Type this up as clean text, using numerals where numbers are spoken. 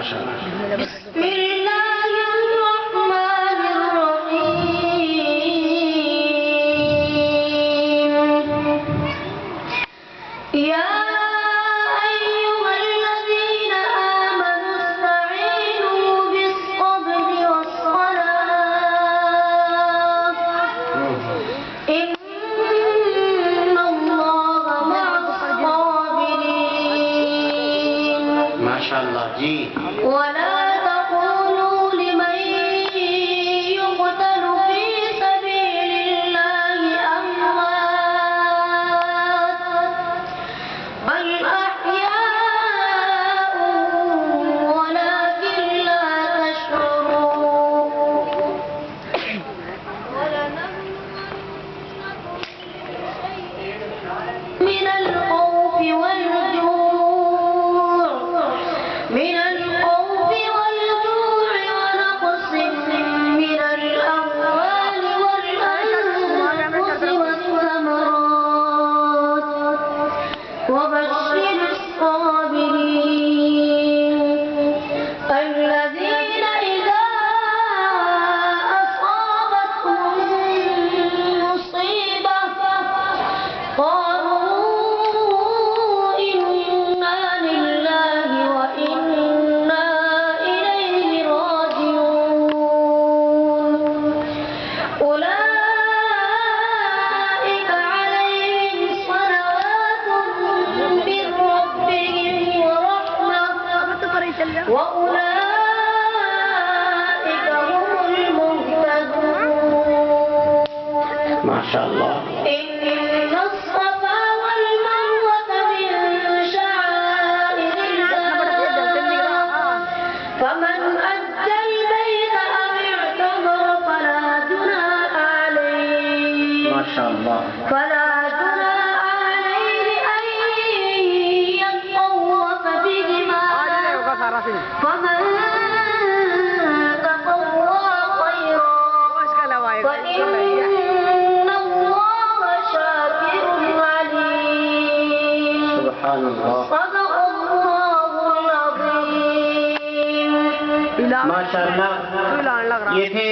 شاء الله. بسم الله الرحمن الرحيم. يا أيها الذين آمنوا استعينوا بالصبر والصلاة إن الله مع الصابرين. ما شاء الله جی. ولا تقولوا لمن يقتل في سبيل الله أموات بل أحياء ولكن لا تشعرون. من الخوف والجوع ونقص من الأموال والأنفس والثمرات وبشر الصابرين الذين إذا أصابتهم مصيبة قالوا إنا لله وإنا إليه راجعون. أولئك عليهم صلوات من ربهم ورحمة وأولئك هم المهتدون. ما شاء الله. إن الصفا والمروة من شعائر الله فمن أتى البيت أو اعتمر فلا جناح عليه أن يطوف بهما فمن تطوع خيرا فإن الله شاكر عليم. سبحان الله. صدق الله العظيم. ما شاء اللہ. یہ تھے